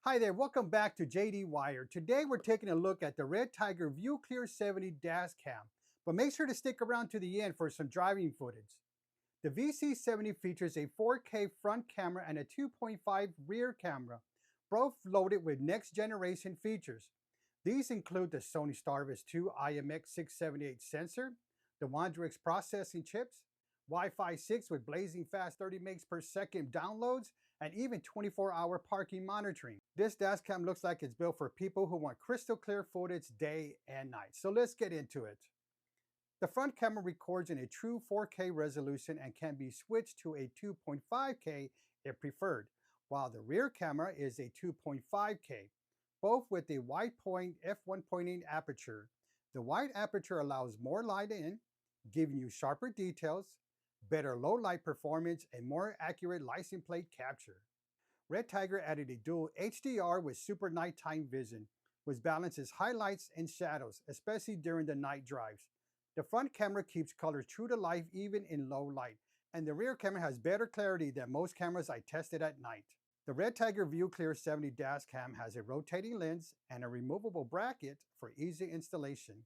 Hi there, welcome back to JD Wire. Today we're taking a look at the Red Tiger ViewClear 70 dash cam, but make sure to stick around to the end for some driving footage. The VC70 features a 4K front camera and a 2.5 rear camera, both loaded with next generation features. These include the Sony Starvis 2 IMX678 sensor, the Wondrix processing chips, Wi-Fi 6 with blazing fast 30 megs per second downloads, and even 24-hour parking monitoring. This dash cam looks like it's built for people who want crystal clear footage day and night. So let's get into it. The front camera records in a true 4K resolution and can be switched to a 2.5K if preferred, while the rear camera is a 2.5K, both with a wide point f1.8 aperture. The wide aperture allows more light in, giving you sharper details, better low light performance, and more accurate license plate capture. Red Tiger added a dual HDR with super nighttime vision, which balances highlights and shadows, especially during the night drives. The front camera keeps colors true to life even in low light, and the rear camera has better clarity than most cameras I tested at night. The Red Tiger ViewClear 70 dash cam has a rotating lens and a removable bracket for easy installation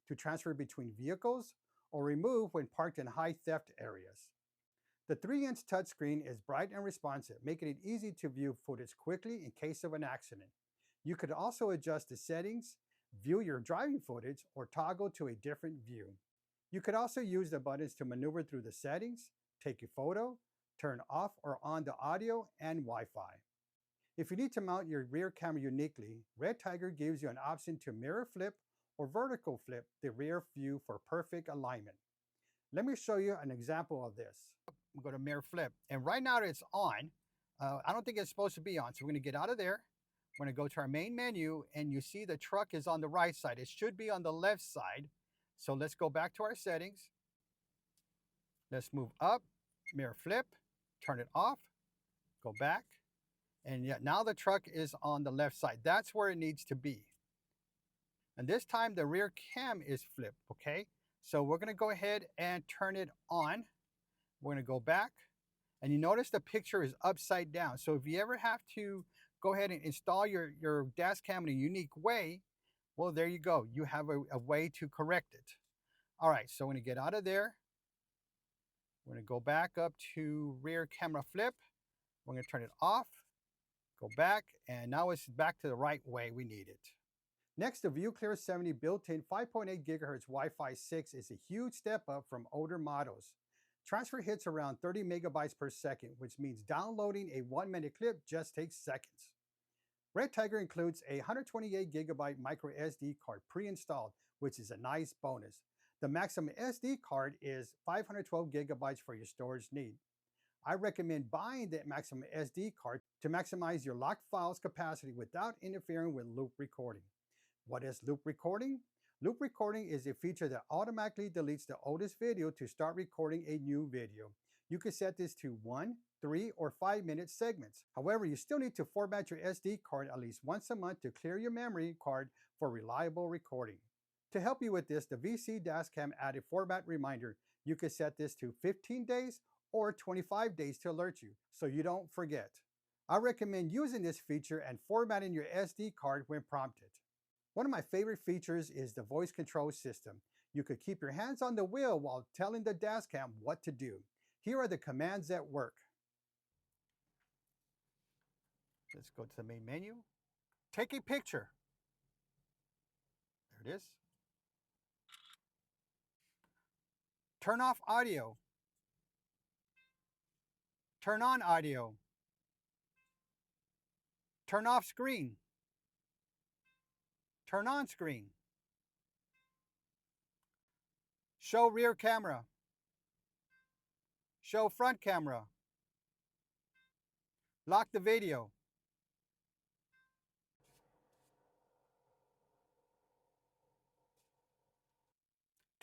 to transfer between vehicles or remove when parked in high theft areas. The 3-inch touchscreen is bright and responsive, making it easy to view footage quickly in case of an accident. You could also adjust the settings, view your driving footage, or toggle to a different view. You could also use the buttons to maneuver through the settings, take a photo, turn off or on the audio and Wi-Fi. If you need to mount your rear camera uniquely, Red Tiger gives you an option to mirror flip or vertical flip the rear view for perfect alignment. Let me show you an example of this. I'm going to mirror flip, and right now it's on. I don't think it's supposed to be on, so we're going to get out of there. We're going to go to our main menu, and you see the truck is on the right side. It should be on the left side. So let's go back to our settings. Let's move up, mirror flip, turn it off, go back, and yeah, now the truck is on the left side. That's where it needs to be. And this time the rear cam is flipped, okay? So we're gonna go ahead and turn it on. We're gonna go back, and you notice the picture is upside down. So if you ever have to go ahead and install your dash cam in a unique way, well, there you go. You have a way to correct it. All right, so we're gonna get out of there. We're gonna go back up to rear camera flip. We're gonna turn it off, go back, and now it's back to the right way we need it. Next, the ViewClear 70 built-in 5.8 GHz Wi-Fi 6 is a huge step up from older models. Transfer hits around 30 megabytes per second, which means downloading a 1-minute clip just takes seconds. Red Tiger includes a 128 gigabyte micro SD card pre-installed, which is a nice bonus. The maximum SD card is 512 gigabytes for your storage need. I recommend buying the maximum SD card to maximize your locked files capacity without interfering with loop recording. What is loop recording? Loop recording is a feature that automatically deletes the oldest video to start recording a new video. You can set this to 1, 3, or 5-minute segments. However, you still need to format your SD card at least once a month to clear your memory card for reliable recording. To help you with this, the VC dash cam added format reminder. You can set this to 15 days or 25 days to alert you, so you don't forget. I recommend using this feature and formatting your SD card when prompted. One of my favorite features is the voice control system. You could keep your hands on the wheel while telling the dash cam what to do. Here are the commands that work. Let's go to the main menu. Take a picture. There it is. Turn off audio. Turn on audio. Turn off screen. Turn on screen. Show rear camera. Show front camera. Lock the video.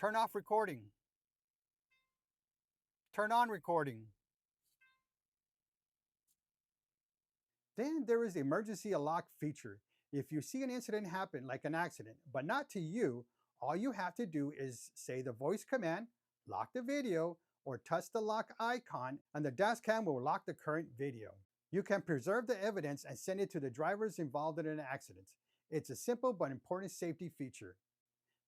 Turn off recording. Turn on recording. Then there is the emergency lock feature. If you see an incident happen, like an accident, but not to you, all you have to do is say the voice command, lock the video, or touch the lock icon, and the dash cam will lock the current video. You can preserve the evidence and send it to the drivers involved in an accident. It's a simple but important safety feature.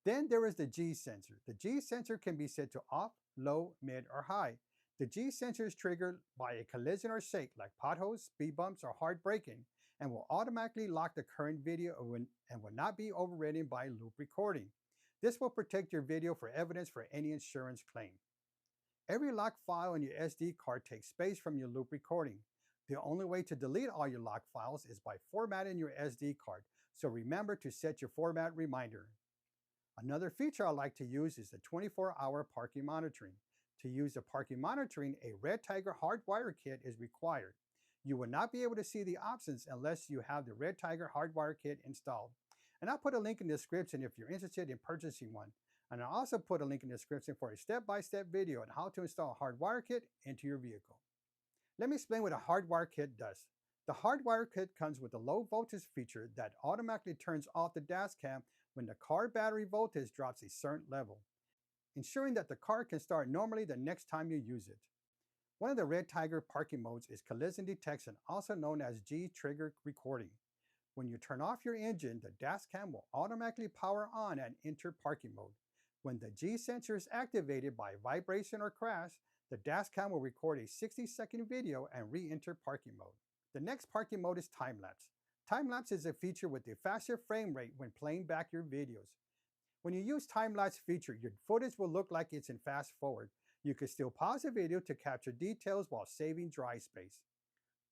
Then there is the G sensor. The G sensor can be set to off, low, mid, or high. The G sensor is triggered by a collision or shake like potholes, speed bumps, or hard braking, and will automatically lock the current video and will not be overridden by loop recording. This will protect your video for evidence for any insurance claim. Every locked file in your SD card takes space from your loop recording. The only way to delete all your locked files is by formatting your SD card, so remember to set your format reminder. Another feature I like to use is the 24-hour parking monitoring. To use the parking monitoring, a Red Tiger hardwire kit is required. You will not be able to see the options unless you have the Red Tiger hardwire kit installed. And I'll put a link in the description if you're interested in purchasing one. And I'll also put a link in the description for a step-by-step video on how to install a hardwire kit into your vehicle. Let me explain what a hardwire kit does. The hardwire kit comes with a low voltage feature that automatically turns off the dash cam when the car battery voltage drops a certain level, ensuring that the car can start normally the next time you use it. One of the Red Tiger parking modes is collision detection, also known as G-trigger recording. When you turn off your engine, the dash cam will automatically power on and enter parking mode. When the G sensor is activated by vibration or crash, the dash cam will record a 60-second video and re-enter parking mode. The next parking mode is time-lapse. Time-lapse is a feature with a faster frame rate when playing back your videos. When you use time-lapse feature, your footage will look like it's in fast forward. You can still pause the video to capture details while saving dry space.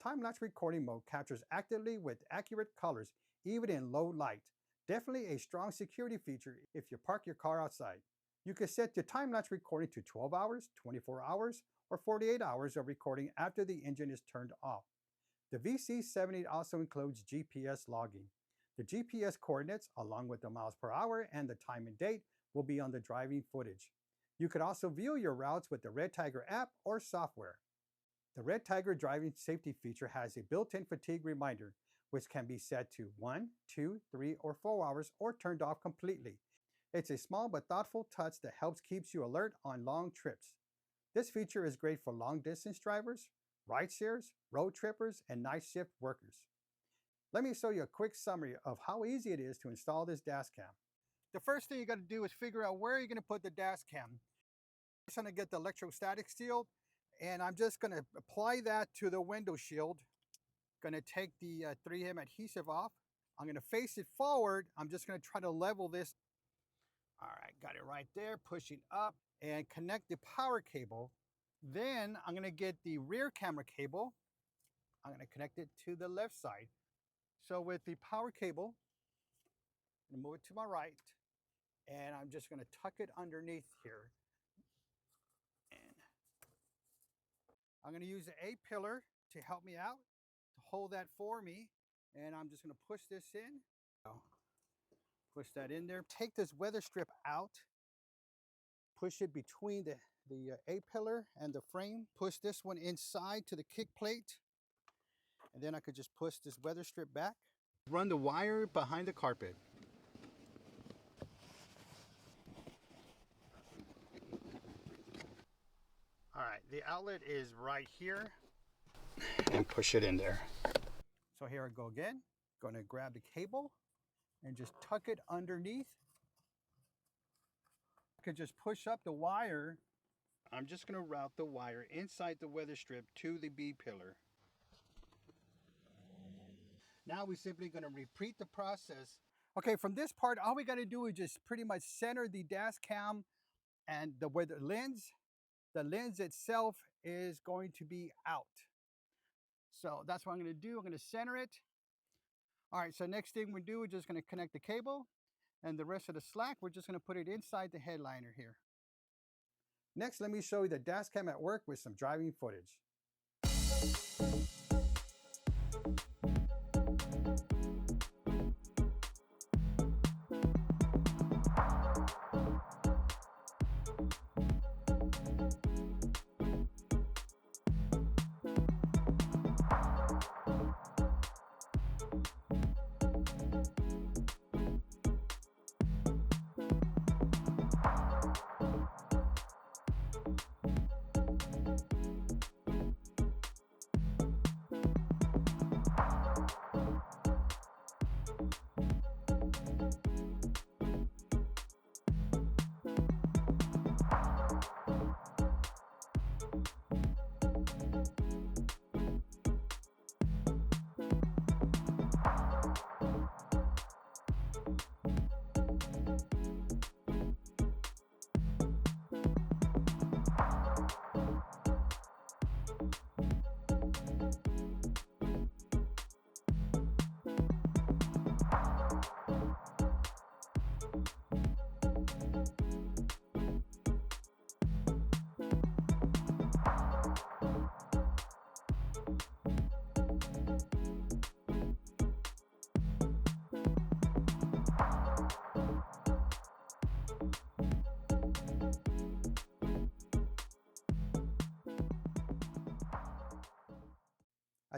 Time-lapse recording mode captures actively with accurate colors, even in low light. Definitely a strong security feature if you park your car outside. You can set your time-lapse recording to 12 hours, 24 hours, or 48 hours of recording after the engine is turned off. The VC70 also includes GPS logging. The GPS coordinates, along with the miles per hour and the time and date, will be on the driving footage. You could also view your routes with the Red Tiger app or software. The Red Tiger driving safety feature has a built-in fatigue reminder, which can be set to 1, 2, 3, or 4 hours or turned off completely. It's a small but thoughtful touch that helps keep you alert on long trips. This feature is great for long-distance drivers, ride shares, road trippers, and night shift workers. Let me show you a quick summary of how easy it is to install this dash cam. The first thing you got to do is figure out where you're going to put the dash cam. I'm just going to get the electrostatic shield, and I'm just going to apply that to the window shield. Going to take the 3M adhesive off. I'm going to face it forward. I'm just going to try to level this. All right, got it right there, pushing up, and connect the power cable. Then I'm going to get the rear camera cable. I'm going to connect it to the left side. So with the power cable, I'm going to move it to my right, and I'm just going to tuck it underneath here. And I'm going to use the A-pillar to help me out, to hold that for me. And I'm just going to push this in. Push that in there. Take this weather strip out. Push it between the A-pillar and the frame. Push this one inside to the kick plate. And then I could just push this weather strip back. Run the wire behind the carpet. All right, the outlet is right here. And push it in there. So here I go again. Gonna grab the cable and just tuck it underneath. I could just push up the wire. I'm just gonna route the wire inside the weather strip to the B-pillar. Now we're simply going to repeat the process. Okay, from this part, all we got to do is just pretty much center the dash cam and where the lens itself is going to be out. So that's what I'm going to do. I'm going to center it. All right, so next thing we do, we're just going to connect the cable, and the rest of the slack, we're just going to put it inside the headliner here. Next, let me show you the dash cam at work with some driving footage.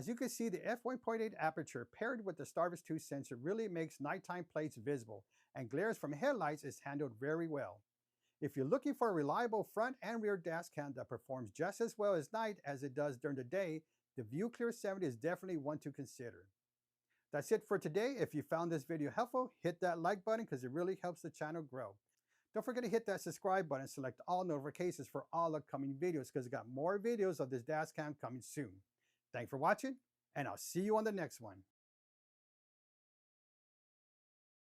As you can see, the f1.8 aperture paired with the Starvis 2 sensor really makes nighttime plates visible, and glares from headlights is handled very well. If you're looking for a reliable front and rear dash cam that performs just as well at night as it does during the day, the ViewClear 70 is definitely one to consider. That's it for today. If you found this video helpful, hit that like button because it really helps the channel grow. Don't forget to hit that subscribe button and select all notifications for all upcoming videos because we got more videos of this dash cam coming soon. Thanks for watching, and I'll see you on the next one.